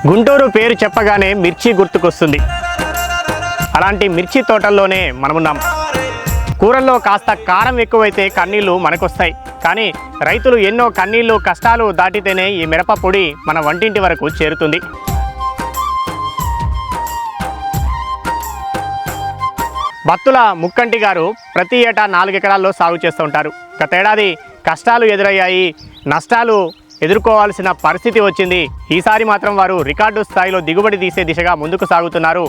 గుంటూరు పేరు చెప్పగానే మిర్చి గుర్తుకొస్తుంది. అలాంటి మిర్చి తోటల్లోనే మనమున్నాం. కూరల్లో కాస్త కారం ఎక్కువైతే కన్నీళ్లు మనకొస్తాయి. కానీ రైతులు ఎన్నో కన్నీళ్లు కష్టాలు దాటితేనే ఈ మిరప పొడి మన వంటింటి వరకు చేరుతుంది. బత్తుల ముక్కంటి గారు ప్రతి ఏటా 4 ఎకరాల్లో సాగు చేస్తూ ఉంటారు. గతేడాది కష్టాలు ఎదురయ్యాయి, నష్టాలు ఎదుర్కోవాల్సిన పరిస్థితి వచ్చింది. ఈసారి మాత్రం వారు రికార్డు స్థాయిలో దిగుబడి తీసే దిశగా ముందుకు సాగుతున్నారు.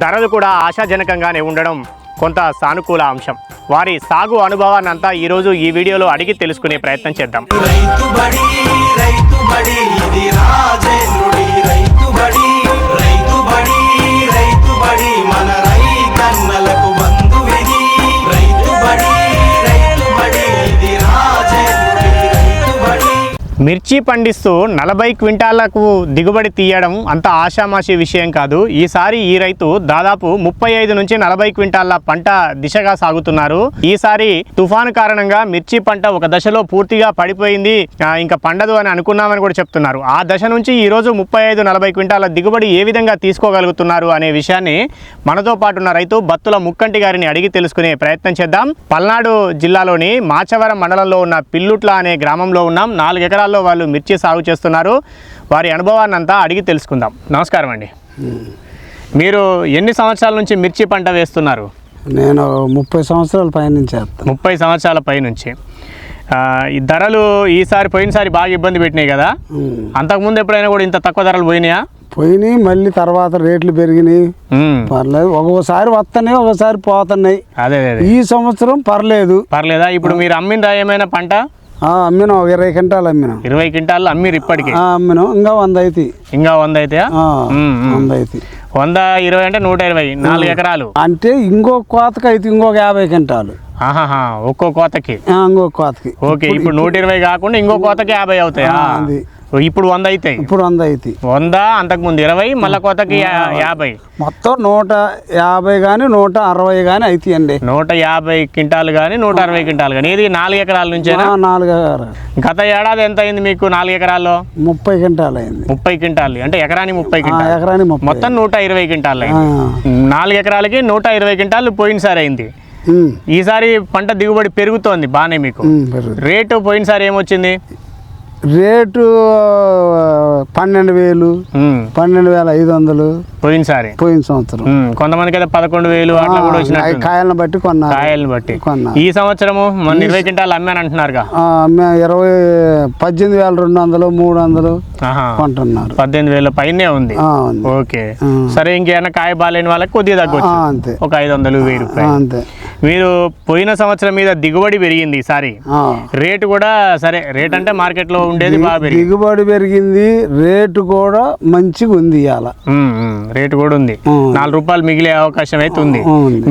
ధరలు కూడా ఆశాజనకంగానే ఉండడం కొంత సానుకూల అంశం. వారి సాగు అనుభవాన్ని అంతా ఈరోజు ఈ వీడియోలో అడిగి తెలుసుకునే ప్రయత్నం చేద్దాం. మిర్చి పండిస్తూ 40 క్వింటాలకు దిగుబడి తీయడం అంత ఆషామాషి విషయం కాదు. ఈసారి ఈ రైతు దాదాపు 35 నుంచి 40 క్వింటాల పంట దిశగా సాగుతున్నారు. ఈసారి తుఫాను కారణంగా మిర్చి పంట ఒక దశలో పూర్తిగా పడిపోయింది, ఇంకా పండదు అని అనుకున్నామని కూడా చెప్తున్నారు. ఆ దశ నుంచి ఈరోజు 35-40 క్వింటాల దిగుబడి ఏ విధంగా తీసుకోగలుగుతున్నారు అనే విషయాన్ని మనతో పాటు ఉన్న రైతు బత్తుల ముక్కంటి గారిని అడిగి తెలుసుకునే ప్రయత్నం చేద్దాం. పల్నాడు జిల్లాలోని మాచవరం మండలంలో ఉన్న పిల్లుట్ల అనే గ్రామంలో ఉన్నాం. 4 ఎకరాల వాళ్ళు మిర్చి సాగు చేస్తున్నారు. వారి అనుభవాన్ని అంతా అడిగి తెలుసుకుందాం. నమస్కారం అండి. మీరు ఎన్ని సంవత్సరాల నుంచి మిర్చి పంట వేస్తున్నారు? నేను 30 సంవత్సరాల పైనుంచి వేస్తాను. 30 సంవత్సరాల పైనుంచి. ఈ ధరలు ఈసారి పోయినసారి బాగా ఇబ్బంది పెట్టినాయి కదా, అంతకుముందు ఎప్పుడైనా కూడా ఇంత తక్కువ ధరలు పోయినాయా? పోయినాయి, మళ్ళీ తర్వాత రేట్లు పెరిగినాయి. పర్లేదు, ఒక్కోసారి వస్తున్నాయి, ఒకసారి పోతున్నాయి. అదే ఈ సంవత్సరం పర్లేదా? ఇప్పుడు మీరు అమ్మిందా ఏమైనా పంట? అమ్మినాం, 20 క్వింటాలు అమ్మినాం. 20 క్వింటాలు అమ్మిరు ఇప్పటికి? అమ్మినాం, ఇంకా 100 అయితే. ఇంకా 100 అయితే? 100 అయితే. 100, 20 అంటే 120. 4 ఎకరాలు అంటే ఇంకొక కోతకి అయితే ఇంకొక 50 క్వింటాలు. ఒక్కో కోతకి? ఇంకొక కోతకి. ఓకే, ఇప్పుడు 120 కాకుండా ఇంకో కోతకి 50 అవుతాయా? ఇప్పుడు 100 అవుతాయి. ఇప్పుడు 100 అయితే. 100, అంతకుముందు 20, మళ్ళీ కోతకి 50. మొత్తం 150 కానీ 160 కానీ అవుతాయండి. 150 క్వింటాలు కానీ 160 క్వింటాలు కానీ. ఇది 4 ఎకరాల నుంచి? 4 ఎకరాలు. గత ఏడాది ఎంత అయింది మీకు 4 ఎకరాల్లో? 30 క్వింటాలు అయింది. 30 క్వింటాలు అంటే ఎకరానికి 30 క్వింటాలు. ఎకరానికి 30. మొత్తం 120 క్వింటాలు అయింది. 4 ఎకరాలకి 120 క్వింటాలు పోయినసారి అయింది. ఈసారి పంట దిగుబడి పెరుగుతోంది బాగానే మీకు. రేటు పోయినసారి ఏమొచ్చింది? రేటు 12,000, 12,500 పోయిన సంవత్సరం. కొంతమందికి అయితే 11,000 అట్లా కూడా వచ్చినాయి. కాయలను బట్టి కొన్నారు. కాయలను బట్టి. ఈ సంవత్సరము 20 క్వింటాలు అమ్మాను అంటున్నారుగా? 18,200, 300 కొంటున్నారు. 18,000 పైనే ఉంది. ఓకే, సరే. ఇంకేమైనా కాయ బాలేని వాళ్ళకి కొద్దిగా తగ్గొచ్చు, అంతే. ఒక 500, 1000 రూపాయలు అంతే. మీరు పోయిన సంవత్సరం మీద దిగుబడి పెరిగింది ఈసారి. రేటు కూడా సరే, రేట్ అంటే మార్కెట్ లో ఉండేది బాగా దిగుబడి పెరిగింది. రేటు కూడా మంచిగా ఉంది. ఇవాళ రేటు కూడా ఉంది. 4 రూపాయలు మిగిలే అవకాశం అయితే ఉంది.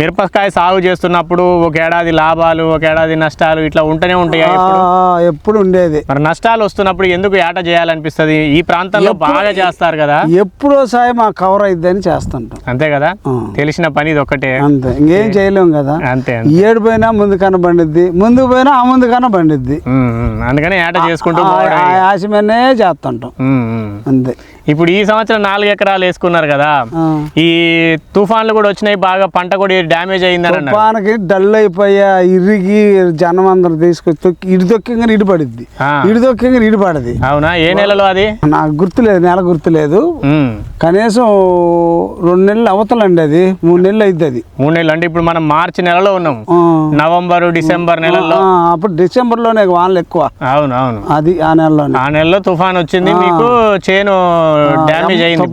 మిరపకాయ సాగు చేస్తున్నప్పుడు ఒక ఏడాది లాభాలు, ఒక ఏడాది నష్టాలు ఇట్లా ఉంటూనే ఉంటాయి. ఎప్పుడు ఉండేది. మరి నష్టాలు వస్తున్నప్పుడు ఎందుకు ఏట చేయాలనిపిస్తుంది? ఈ ప్రాంతంలో బాగా చేస్తారు కదా. ఎప్పుడో సాయం మా కవర్ అయిద్దని చేస్తుంటాం, అంతే కదా. తెలిసిన పని ఇది ఒక్కటే, అంతే. ఇంకేం చేయలేము కదా. ఏడు పోయినా ముందు కన్నా బండిద్ది, ముందుకు పోయినా ఆ ముందు కన్నా బండిద్ది. అందుకని ఏట చేసుకుంటూ ఆశమనే చేస్తుంటాం, అంతే. ఇప్పుడు ఈ సంవత్సరం 4 ఎకరాలు వేసుకున్నారు కదా, ఈ తుఫాన్లు కూడా వచ్చినాయి బాగా, పంట కూడా డ్యామేజ్ అయిందని అన్నారు. తుఫాన్కి డల్ అయిపోయా, ఇరిగి జనం అందరు తీసుకొచ్చి ఇటు దొక్కంగా ఇటు పడిద్ది, ఇటు దొక్కంగా ఇటు పడది. అవునా? ఏ నెలలో అది? నాకు గుర్తులేదు, నెల గుర్తులేదు. కనీసం 2 నెలలు అవతలండి, అది 3 నెలలు అవుతుంది. అది 3 నెలలు అంటే ఇప్పుడు మనం మార్చి నెలలో ఉన్నాం, నవంబర్, డిసెంబర్ నెలల్లో. అప్పుడు డిసెంబర్ లోనే వానలు ఎక్కువ. అవును. అది ఆ నెలలో తుఫాన్ వచ్చింది, మీకు చేను డ్యామేజ్ అయింది.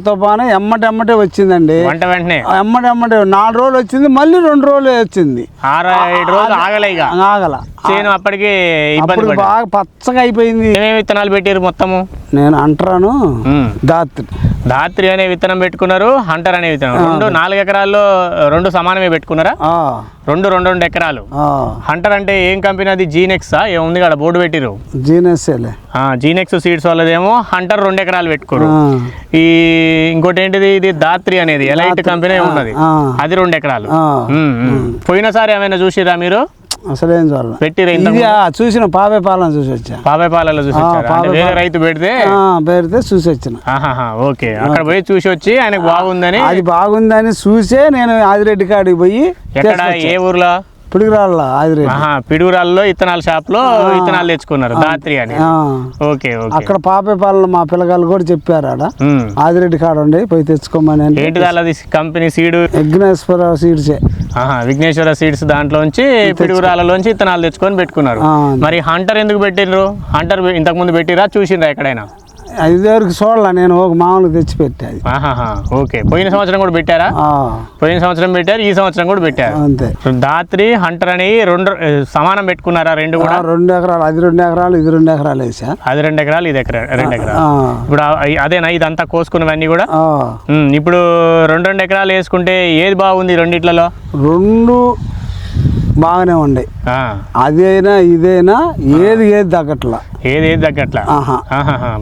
తుఫాను ఎమ్మటే వచ్చిందండి. వెంటనే ఎమ్మటే 4 రోజులు వచ్చింది, మళ్ళీ 2 రోజులు వచ్చింది. 6-7 రోజులు ఆగల చేను. అప్పటికి ఇబ్బంది, బాగా పచ్చగా అయిపోయింది. ఏమేమి విత్తనాలు పెట్టారు మొత్తము? నేను అంటాను, దాత్రి అనే విత్తనం పెట్టుకున్నారు, హంటర్ అనే విత్తనం. 4 ఎకరాల్లో 2 సమానమే పెట్టుకున్నారా? 2 ఎకరాలు. హంటర్ అంటే ఏం కంపెనీ అది? జీనెక్స్ ఏముంది కదా బోర్డు పెట్టిరు? జీనెక్స్ సీడ్స్ వాళ్ళదేమో హంటర్ 2 ఎకరాలు పెట్టుకోరు. ఈ ఇంకోటి ఏంటిది, ఇది దాత్రి అనేది ఎలైట్ కంపెనీ ఉన్నది, అది 2 ఎకరాలు. పోయినసారి ఏమైనా చూసిరా మీరు? అసలేం చూడాలి. పెట్టిరా ఇంత ఇది చూసిన పాపే పాలన చూసి వచ్చా. పాపే పాలలో చూసి వచ్చారా? అంటే వేరే రైతు పెడితే పెడితే చూసి వచ్చిన. ఓకే, అక్కడ పోయి చూసి వచ్చి ఆయనకు బాగుందని, అది బాగుందని చూసే నేను ఆదిరెడ్డి కాడికి పోయి. ఎక్కడ, ఏ ఊర్లో? పిడుగురాళ్ళ ఆదిరెడ్డి. పిడుగురాళ్ళలో ఇత్తనాల షాప్ లో ఇత్తనాలు తెచ్చుకున్నారు, దాత్రి అని. ఓకే, అక్కడ పాపే పాలన మా పిల్లగాళ్ళు కూడా చెప్పారు ఆడ ఆదిరెడ్డి కాడ ఉండి పోయి తెచ్చుకోమని. ఏంటిది అది కంపెనీ సీడ్? విఘ్నేశ్వర సీడ్సే. విఘ్నేశ్వర సీడ్స్ దాంట్లోంచి పిడుగురాళ్ళలోంచి ఇత్తనాలు తెచ్చుకొని పెట్టుకున్నారు. మరి హంటర్ ఎందుకు పెట్టిండ్రు? హంటర్ ఇంతకు ముందు పెట్టిరా, చూసిండ్రా ఎక్కడైనా? ఇదివరకు చూడాల, నేను ఒక మామూలు తెచ్చి పెట్టాది. ఓకే, పోయిన సంవత్సరం కూడా పెట్టారా? పోయిన సంవత్సరం పెట్టారు, ఈ సంవత్సరం కూడా పెట్టారు. అంతే. దాత్రి హంటర్ అని రెండు సమానం పెట్టుకున్నారా? రెండు కూడా 2 ఎకరాలు, అది 2 ఎకరాలు, ఇది 2 ఎకరాలు వేసా. అది 2 ఎకరాలు, ఇది 2 ఎకరాలు. ఇప్పుడు అదేనా ఇదంతా కోసుకున్నవన్నీ కూడా? ఇప్పుడు 2 ఎకరాలు వేసుకుంటే ఏది బాగుంది రెండిట్లలో? 2 బాగానే ఉండే. అదైనా ఇదైనా ఏది తగ్గట్లా. ఏది తగ్గట్లా?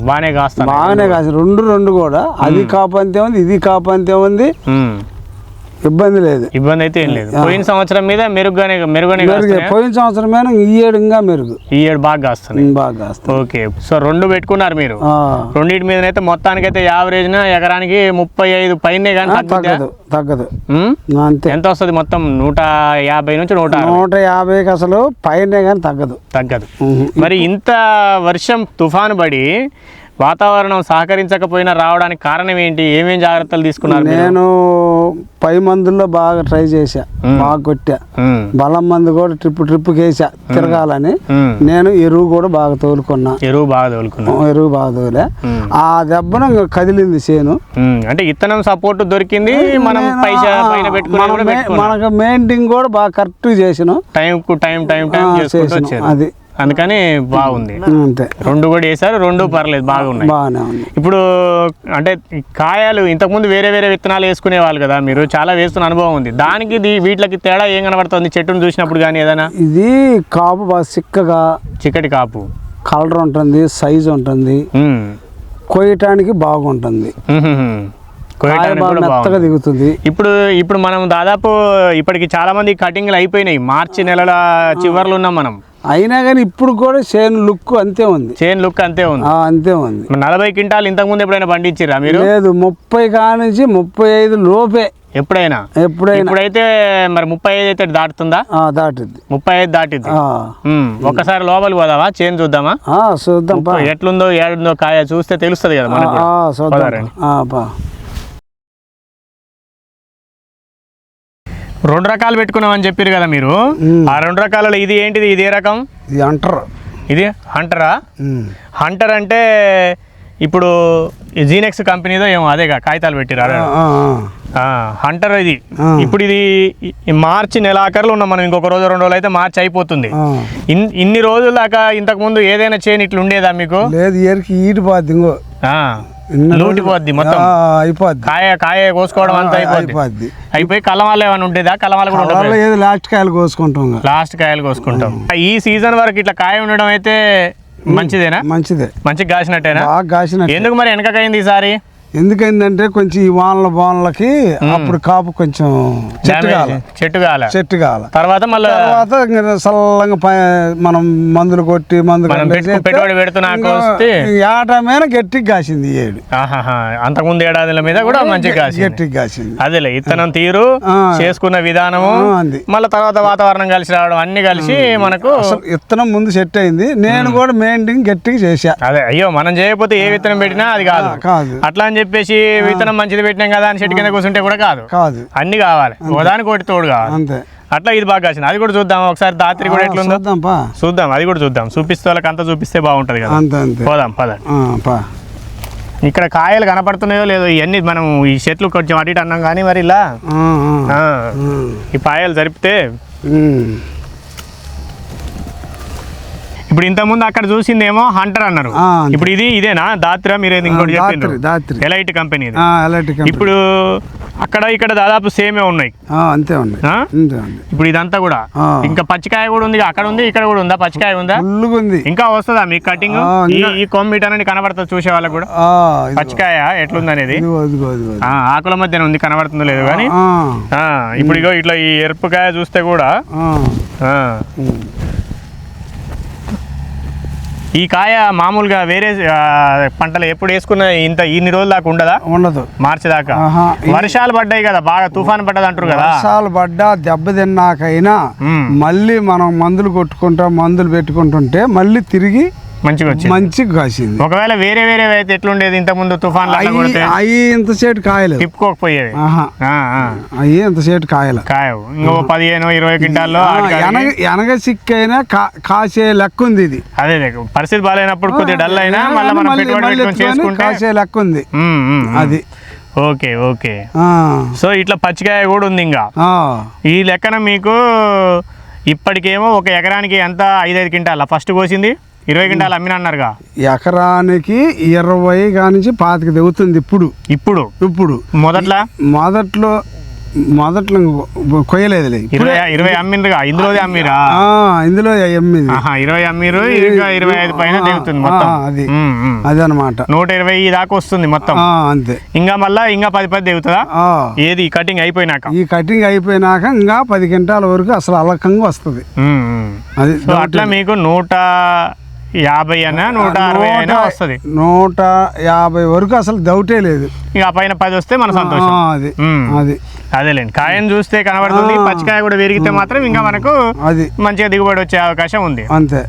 బాగానే కాస్తా, బాగానే కాస్తా. 2 కూడా, అది కాపు అంతే ఉంది, ఇది కాపు అంతే ఉంది. ఇబ్బంది లేదు. ఇబ్బంది అయితే ఏం లేదు. పోయిన సంవత్సరం మీద మెరుగ్గానే పోయిన సంవత్సరం మీద ఈ ఏడు ఇంకా మెరుగు. ఈ ఏడు బాగా కాస్తుంది. ఓకే, సో 2 పెట్టుకున్నారు మీరు. రెండింటి మీద అయితే మొత్తానికైతే యావరేజ్ ఎకరానికి 35 పైనే కానీ తగ్గదు. అంతే. ఎంత వస్తుంది మొత్తం? 150 నుంచి 150కి అసలు పైనే కానీ తగ్గదు. మరి ఇంత వర్షం తుఫాను పడి వాతావరణం సహకరించకపోయినా రావడానికి కారణం ఏంటి? ఏమేం జాగ్రత్తలు తీసుకున్నారు? నేను పై మందుల్లో బాగా ట్రై చేశా, బాగా కొట్టా. బలం మందు కూడా ట్రిప్ వేసా తిరగాలని. నేను ఎరువు కూడా బాగా తోలుకున్నా. ఎరువు బాగా తోలే. ఆ దెబ్బన కదిలింది చేను. అంటే ఇత్తనం సపోర్ట్ దొరికింది. మనం మనకు మెయింటైన్ కూడా బాగా కరెక్ట్ చేసిన. టైం అది అందుకని బాగుంది. అంతే. 2 కూడా వేసారు, 2 పర్లేదు, బాగున్నాయి. ఇప్పుడు అంటే కాయలు ఇంతకుముందు వేరే వేరే విత్తనాలు వేసుకునే వాళ్ళు కదా, మీరు చాలా వేస్తున్న అనుభవం ఉంది. దానికి వీటికి తేడా ఏం కనబడుతుంది చెట్టును చూసినప్పుడు? కానీ ఏదైనా ఇది కాపు బాగా చిక్కటి కాపు, కలర్ ఉంటుంది, సైజ్ ఉంటుంది, కొయ్యటానికి బాగుంటుంది, దిగుతుంది. ఇప్పుడు మనం దాదాపు ఇప్పటికి చాలా మంది కటింగ్లు అయిపోయినాయి. మార్చి నెలల చివర్లో ఉన్నాం మనం. అయినా కానీ ఇప్పుడు కూడా చేను లుక్ అంతే ఉంది. అంతే ఉంది. 40 క్వింటాలు ఇంతకు ముందు ఎప్పుడైనా పండించిరా మీరు? లేదు, 30 కానించి 35 లోపే. ఎప్పుడైనా? ఇప్పుడైతే మరి 35 అయితే దాటుతుందా? దాటుద్ది. 35 దాటిద్ది. ఒక్కసారి లోపలికి పోదామా? చేను చూద్దామా? చూద్దాం. ఎట్లుందో ఏడుందో కాయ చూస్తే తెలుస్తుంది కదా మనకు. 2 రకాలు పెట్టుకున్నామని చెప్పారు కదా మీరు. ఆ 2 రకాలలో ఇది ఏంటిది? ఇది ఏ రకం? ఇది హంటరా? హంటర్ అంటే ఇప్పుడు జీనెక్స్ కంపెనీదో ఏమో అదేగా కాగితాలు పెట్టిరా? హంటర్ ఇది. ఇప్పుడు ఇది మార్చి నెలాఖరులో ఉన్నాం మనం. ఇంకొక రోజు 2 రోజులు అయితే మార్చి అయిపోతుంది. ఇన్ని రోజుల దాకా ఇంతకు ముందు ఏదైనా చేయని ఇట్లా ఉండేదా మీకు? లూటిపోద్ది మొత్తం, అయిపోద్ది. కాయ కోసుకోవడం అంతా అయిపోయి కలమాలు ఏమైనా ఉండేదా? కలమాలు కూడా లాస్ట్ కాయలు కోసుకుంటాం. ఈ సీజన్ వరకు ఇట్లా కాయ ఉండడం అయితే మంచిదేనా? మంచిగా కాసినట్టేనా? ఎందుకు మరి వెనకకైంది ఈసారి? ఎందుకైందంటే కొంచెం ఈ వానలకి అప్పుడు కాపు కొంచెం చెట్టు కాల తర్వాత చల్లంగా మనం మందులు కొట్టి పెట్టుబడి పెడుతున్నాక ఏటమైన గట్టిగా కాసింది. ఏడు అంతకుముందు ఏడాదిల మీద కూడా మంచిగా కాసింది. అదేలే ఇత్తనం తీరు, చేసుకున్న విధానము, మళ్ళీ తర్వాత వాతావరణం కలిసి రావడం అన్ని కలిసి మనకు విత్తనం ముందు సెట్ అయింది. నేను కూడా మెయింటైన్ గట్టిగా చేసా. అదే, అయ్యో మనం చేయకపోతే ఏ విత్తనం పెట్టినా అది కాదు. అట్లా అని చెప్పేసి విత్తనం మంచిది పెట్టినాం కదా అని చెట్టు కింద కూర్చుంటే కూడా కాదు. అన్ని కావాలి, ఒకదానికి ఒకటి తోడు కావాలి. అంతే. అట్లా ఇది బాగా కాసింది. అది కూడా చూద్దాం ఒకసారి. దాత్రి కూడా ఎట్లుందో చూద్దాం. అది కూడా చూద్దాం. చూపిస్తే వాళ్ళకి అంతా చూపిస్తే బాగుంటది కదా. పోదాం పద. ఇక్కడ కాయలు కనపడుతున్నాయో లేదో ఇవన్నీ మనం ఈ చెట్లు కొంచెం అటు ఇటు అన్నాం కానీ మరి ఇలా ఈ పాయలు జరిపితే. ఇప్పుడు ఇంతకుముందు అక్కడ చూసిందేమో హంటర్ అన్నారు. ఇప్పుడు ఇదేనా దాత్రా? మీరు ఇంకోటి చెప్పిండ్రు, ఎలైట్ కంపెనీ. ఇప్పుడు అక్కడ ఇక్కడ దాదాపు సేమే ఉన్నాయి. అంతే ఉన్నాయి, అంతే ఉంది. ఇప్పుడు ఇదంతా కూడా ఇంకా పచ్చికాయ కూడా ఉంది, అక్కడ ఉంది, ఇక్కడ కూడా ఉందా? పచ్చికాయ ఉందా? ఉంది. ఇంకా వస్తుందా మీకు కటింగ్? ఈ కొమ్మిట అనేది కనబడుతుంది చూసే వాళ్ళకి కూడా పచ్చికాయ ఎట్లుంది అనేది. ఆకుల మధ్యన ఉంది, కనబడుతుందో లేదు కానీ. ఇప్పుడు ఇగో ఇట్లా ఈ ఎరుపుకాయ చూస్తే కూడా ఈ కాయ మామూలుగా వేరే పంటలు ఎప్పుడు వేసుకున్న ఇన్ని రోజుల దాకా ఉండదు. మార్చి దాకా వర్షాలు పడ్డాయి కదా, బాగా తుఫాన్ పడ్డది అంటారు కదా. వర్షాలు పడ్డా దెబ్బ తిన్నాకైనా మళ్ళీ మనం మందులు కొట్టుకుంటాం, మందులు పెట్టుకుంటుంటే మళ్ళీ తిరిగి మంచిగా కాసింది. ఒకవేళ వేరే అయితే ఎట్లుండేది? ఇంత ముందు తుఫాన్ అవి ఇంత సేటు కాయలు తిప్పుకోకపోయేవి, అవి ఇంత సేటు కాయలు కాయవు. ఇంకో 15-20 క్వింటాల్లో ఎనగ సిక్కైనా కాసే లెక్క ఉంది ఇది. అదే పరిస్థితి బాగాలేనప్పుడు కొద్దిగా డల్ అయినా మళ్ళీ మనం పెట్టుబడి చేసుకుంటే కాసే లెక్క ఉంది అది. ఓకే. సో ఇట్లా పచ్చికాయ కూడా ఉంది. ఇంకా ఈ లెక్కన మీకు ఇప్పటికేమో ఒక ఎకరానికి ఎంత 5 క్వింటాల ఫస్ట్ కోసింది? 20 క్వింటాలు అమ్మిన అన్నారుగా. ఎకరానికి 20 కానించి 25 దిగుతుంది ఇప్పుడు. మొదట్లో కొయ్యలేదు. 20 అమ్మిండ్రుగా, ఇందులోదే అమ్మిరా? ఇందులో 20 అమ్మిరు, ఇంకా 25 పైన దిగుతుంది మొత్తం. అది అనమాట. 120 దాకా వస్తుంది మొత్తం. అంతే. ఇంకా మళ్ళా ఇంకా 10 దిగుతుందా? ఏది కటింగ్ అయిపోయినాక? ఈ కటింగ్ అయిపోయినాక ఇంకా 10 క్వింటాల వరకు అసలు అలకంగా వస్తుంది. అది అట్లా మీకు 150 అయినా 160 అయినా వస్తుంది. 150 వరకు అసలు డౌటే లేదు. ఇక పైన 10 వస్తే మన సంతోషం. అది అదేలేండి. కాయను చూస్తే కనబడుతుంది, పచ్చికాయ కూడా పెరిగితే మాత్రం ఇంకా మనకు అది మంచిగా దిగుబడి వచ్చే అవకాశం ఉంది. అంతే.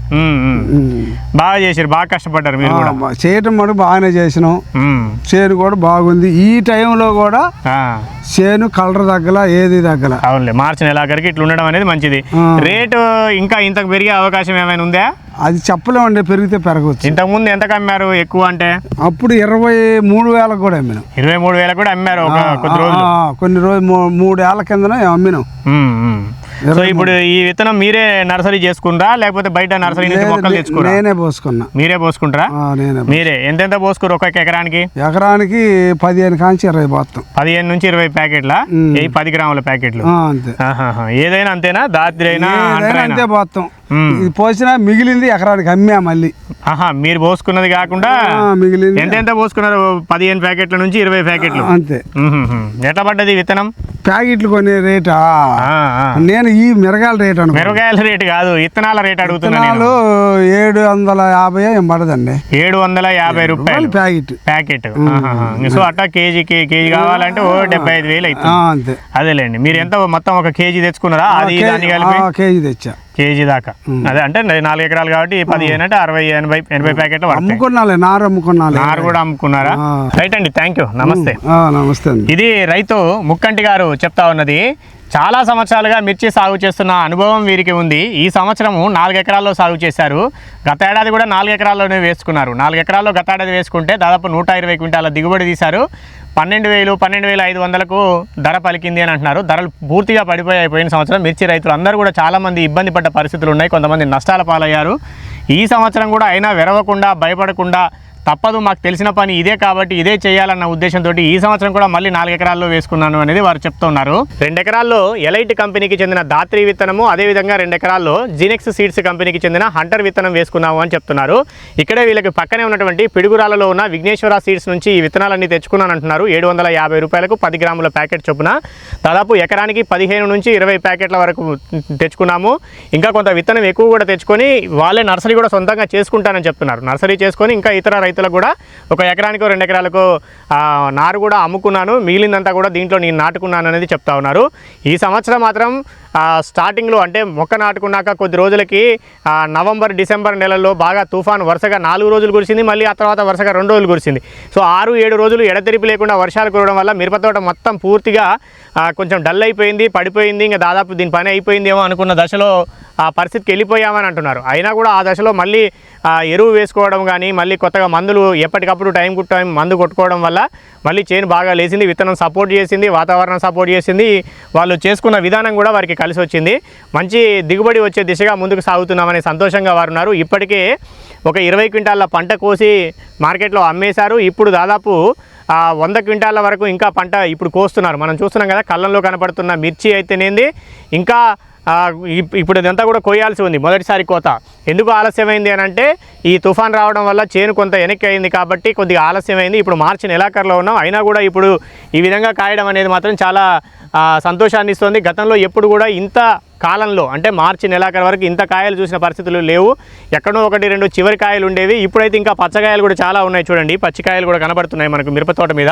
బాగా చేశారు, బాగా కష్టపడ్డారు మీరు కూడా. చేయటం మటుకు బాగానే చేసినాం. చేను కూడా బాగుంది. ఈ టైంలో కూడా చేను కలర్ తగ్గల, ఏది తగ్గల. అవునులే, మార్చి నెలాఖరికి ఇట్లా ఉండడం అనేది మంచిది. రేటు ఇంకా ఇంతకు పెరిగే అవకాశం ఏమైనా ఉందా? అది చెప్పలేమండి, పెరిగితే పెరగవచ్చు. ఇంతకు ముందు ఎంతకు అమ్మారు ఎక్కువ అంటే? అప్పుడు 23,000 కూడా అమ్మినాం. 23,000 కూడా అమ్మారు కొన్ని రోజులు 3 ఏళ్ల కిందనే అమ్మినాం. సో ఇప్పుడు ఈ విత్తనం మీరే నర్సరీ చేసుకుంటారా లేకపోతే బయట నర్సరీ నుంచి మొక్కలు తెచ్చుకున్నారా? నేనే పోసుకున్నా. మీరే పోసుకుంటారా? మీరే ఎంతెంత పోసుకురు ఒక్కొక్క ఎకరానికి? ఎకరానికి 15 కాంచి 20 పోతాం. 15 నుంచి 20 ప్యాకెట్ల, 10 గ్రాముల ప్యాకెట్లు. ఏదైనా అంతేనా? దాత్రి అయినా అంతే పోతాం. ఇది పోసినా మిగిలింది ఎకరానికి అమ్మా మళ్ళీ. మీరు పోసుకున్నది కాకుండా మిగిలింది ఎంత పోసుకున్నారు? 15 ప్యాకెట్ల నుంచి 20 ప్యాకెట్లు అంతే. ఎట్లా పడ్డది విత్తనం? ప్యాకెట్లు కొనే రేటా? నేను ఈ మిరగాయల రేట్ అను. మిరగాయల రేటు కాదు, విత్తనాల రేట్ అడుగుతున్నాను. 750 ఏం పడదండి. 750 రూపాయలు ప్యాకెట్. సో అట్టా కేజీ కావాలంటే 75,000 అవుతుంది అంతే. అదేలేండి. మీరు ఎంత మొత్తం ఒక కేజీ తెచ్చుకున్నారా? అది దాన్ని కలిపి కేజీ తెచ్చా. కేజీ దాకా. అదే అంటే 4 ఎకరాలు కాబట్టి 15 అంటే 60-80 ప్యాకెట్లు అమ్ముకున్నాలే. నారు కూడా అమ్ముకున్నారా? రైట్ అండి, థ్యాంక్ యూ. నమస్తే. నమస్తే. ఇది రైతు ముక్కంటి గారు చెప్తా ఉన్నది. చాలా సంవత్సరాలుగా మిర్చి సాగు చేస్తున్న అనుభవం వీరికి ఉంది. ఈ సంవత్సరము 4 ఎకరాల్లో సాగు చేశారు. గత ఏడాది కూడా 4 ఎకరాల్లోనే వేసుకున్నారు. 4 ఎకరాల్లో గత ఏడాది వేసుకుంటే దాదాపు 120 క్వింటాల దిగుబడి తీశారు. 12,500కు ధర పలికింది అని అంటున్నారు. ధరలు పూర్తిగా అయిపోయిన సంవత్సరం మిర్చి రైతులు అందరూ కూడా చాలామంది ఇబ్బంది పడ్డ పరిస్థితులు ఉన్నాయి. కొంతమంది నష్టాల పాలయ్యారు. ఈ సంవత్సరం కూడా అయినా వెరవకుండా, భయపడకుండా తప్పదు, మాకు తెలిసిన పని ఇదే కాబట్టి ఇదే చేయాలన్న ఉద్దేశంతో ఈ సంవత్సరం కూడా మళ్ళీ 4 ఎకరాల్లో వేసుకున్నాను అనేది వారు చెప్తున్నారు. 2 ఎకరాల్లో ఎలైట్ కంపెనీకి చెందిన దాత్రి విత్తనము, అదేవిధంగా 2 ఎకరాల్లో జీనెక్స్ సీడ్స్ కంపెనీకి చెందిన హంటర్ విత్తనం వేసుకున్నాము అని చెప్తున్నారు. ఇక్కడే వీళ్ళకి పక్కనే ఉన్నటువంటి పిడుగురాలలో ఉన్న విఘ్నేశ్వర సీడ్స్ నుంచి ఈ విత్తనాలన్నీ తెచ్చుకున్నాను అంటున్నారు. 750 రూపాయలకు 10 గ్రాముల ప్యాకెట్ చొప్పున దాదాపు ఎకరానికి 15 నుంచి 20 ప్యాకెట్ల వరకు తెచ్చుకున్నాము. ఇంకా కొంత విత్తనం ఎక్కువ కూడా తెచ్చుకొని వాళ్ళే నర్సరీ కూడా సొంతంగా చేసుకుంటానని చెప్తున్నారు. నర్సరీ చేసుకొని ఇంకా ఇతర రైతులకు కూడా ఒక ఎకరానికి 2 ఎకరాలకు నారు కూడా అమ్ముకున్నాను, మిగిలిందంతా కూడా దీంట్లో నేను నాటుకున్నాను అనేది చెప్తా ఉన్నారు. ఈ సంవత్సరం మాత్రం స్టార్టింగ్లో అంటే మొక్క నాటుకున్నాక కొద్ది రోజులకి నవంబర్ డిసెంబర్ నెలల్లో బాగా తుఫాను వరుసగా 4 రోజులు కురిసింది. మళ్ళీ ఆ తర్వాత వరుసగా 2 రోజులు కురిసింది. సో 6-7 రోజులు ఎడతెరిపి లేకుండా వర్షాలు కురవడం వల్ల మిరపతోట మొత్తం పూర్తిగా కొంచెం డల్ అయిపోయింది, పడిపోయింది. ఇంకా దాదాపు దీని పని అయిపోయిందేమో అనుకున్న దశలో ఆ పరిస్థితికి వెళ్ళిపోయామని అంటున్నారు. అయినా కూడా ఆ దశలో మళ్ళీ ఎరువు వేసుకోవడం కానీ, మళ్ళీ కొత్తగా మందులు ఎప్పటికప్పుడు టైం టు టైం మందు కొట్టుకోవడం వల్ల మళ్ళీ చేను బాగా లేచింది. విత్తనం సపోర్ట్ చేసింది, వాతావరణం సపోర్ట్ చేసింది. వాళ్ళు చేసుకున్న విధానం కూడా వారికి కలిసి వచ్చింది. మంచి దిగుబడి వచ్చే దిశగా ముందుకు సాగుతున్నామని సంతోషంగా వారు ఉన్నారు. ఇప్పటికే ఒక 20 క్వింటాల పంట కోసి మార్కెట్లో అమ్మేశారు. ఇప్పుడు దాదాపు 100 క్వింటాల వరకు ఇంకా పంట ఇప్పుడు కోస్తున్నారు. మనం చూస్తున్నాం కదా కళ్ళంలో కనపడుతున్న మిర్చి అయితేనేంది ఇంకా ఇప్పుడు ఇదంతా కూడా కొయ్యాల్సి ఉంది, మొదటిసారి కోత. ఎందుకు ఆలస్యమైంది అని అంటే ఈ తుఫాన్ రావడం వల్ల చేను కొంత వెనక్కి అయింది కాబట్టి కొద్దిగా ఆలస్యమైంది. ఇప్పుడు మార్చి నెలాఖరులో ఉన్నాం, అయినా కూడా ఇప్పుడు ఈ విధంగా కాయడం అనేది మాత్రం చాలా సంతోషాన్ని ఇస్తుంది. గతంలో ఎప్పుడు కూడా ఇంత కాలంలో అంటే మార్చి నెలాఖరు వరకు ఇంత కాయలు చూసిన పరిస్థితులు లేవు. ఎక్కడో 1-2 చివరి కాయలు ఉండేవి, ఇప్పుడైతే ఇంకా పచ్చకాయలు కూడా చాలా ఉన్నాయి. చూడండి పచ్చికాయలు కూడా కనబడుతున్నాయి మనకు మిరపతోట మీద.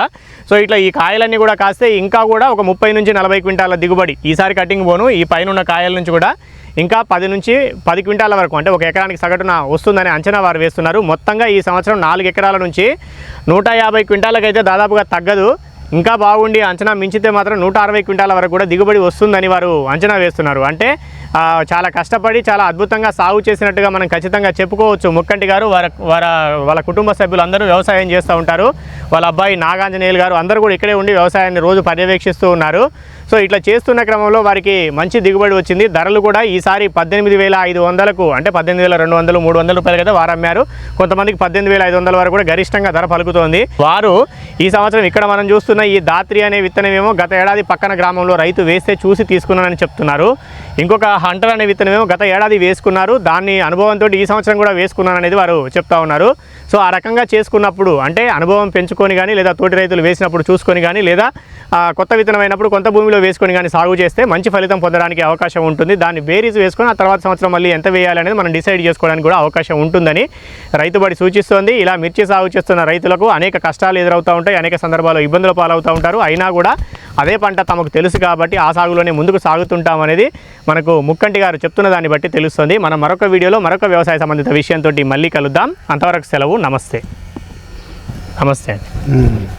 సో ఇట్లా ఈ కాయలన్నీ కూడా కాస్తే ఇంకా కూడా ఒక 30 నుంచి 40 క్వింటాల దిగుబడి ఈసారి కటింగ్ పోను. ఈ పైన ఉన్న కాయల నుంచి కూడా ఇంకా 10 నుంచి 10 క్వింటాల వరకు అంటే 1 ఎకరానికి సగటున వస్తుందని అంచనా వారు వేస్తున్నారు. మొత్తంగా ఈ సంవత్సరం 4 ఎకరాల నుంచి 150 క్వింటాలకైతే దాదాపుగా తగ్గదు. ఇంకా బాగుండి అంచనా మించితే మాత్రం 160 క్వింటాల వరకు కూడా దిగుబడి వస్తుందని వారు అంచనా వేస్తున్నారు. అంటే చాలా కష్టపడి చాలా అద్భుతంగా సాగు చేసినట్టుగా మనం ఖచ్చితంగా చెప్పుకోవచ్చు. ముక్కంటి గారు వాళ్ళ కుటుంబ సభ్యులు అందరూ వ్యవసాయం చేస్తూ ఉంటారు. వాళ్ళ అబ్బాయి నాగాంజనేయులు గారు అందరూ కూడా ఇక్కడే ఉండి వ్యవసాయాన్ని రోజు పర్యవేక్షిస్తూ ఉన్నారు. సో ఇట్లా చేస్తున్న క్రమంలో వారికి మంచి దిగుబడి వచ్చింది. ధరలు కూడా ఈసారి 18,500కు అంటే 18,200, 300 రూపాయలు కదా వారు అమ్మారు. కొంతమందికి 18,500 వరకు కూడా గరిష్టంగా ధర పలుకుతోంది. వారు ఈ సంవత్సరం ఇక్కడ మనం చూస్తున్న ఈ దాత్రి అనే విత్తనమేమో గత ఏడాది పక్కన గ్రామంలో రైతు వేస్తే చూసి తీసుకున్నానని చెప్తున్నారు. ఇంకొక హంటర్ అనే విత్తనమేమో గత ఏడాది వేసుకున్నారు, దాన్ని అనుభవంతో ఈ సంవత్సరం కూడా వేసుకున్నాను అనేది వారు చెప్తా ఉన్నారు. సో ఆ రకంగా చేసుకున్నప్పుడు అంటే అనుభవం పెంచుకొని కానీ లేదా తోటి రైతులు వేసినప్పుడు చూసుకొని కానీ లేదా కొత్త విత్తనం అయినప్పుడు కొంత భూమిలో వేసుకొని కానీ సాగు చేస్తే మంచి ఫలితం పొందడానికి అవకాశం ఉంటుంది. దాన్ని బేరీస్ వేసుకొని ఆ తర్వాత సంవత్సరం మళ్ళీ ఎంత వేయాలనేది మనం డిసైడ్ చేసుకోవడానికి కూడా అవకాశం ఉంటుందని రైతుబడి సూచిస్తోంది. ఇలా మిర్చి సాగు చేస్తున్న రైతులకు అనేక కష్టాలు ఎదురవుతూ ఉంటాయి, అనేక సందర్భాల్లో ఇబ్బందుల పాలవుతూ ఉంటారు. అయినా కూడా అదే పంట తమకు తెలుసు కాబట్టి ఆ సాగులోనే ముందుకు సాగుతుంటాం అనేది మనకు ముక్కంటి గారు చెప్తున్న దాన్ని బట్టి తెలుస్తుంది. మనం మరొక వీడియోలో మరొక వ్యవసాయ సంబంధిత విషయంతో మళ్ళీ కలుద్దాం. అంతవరకు సెలవు. నమస్తే. నమస్తే అండి.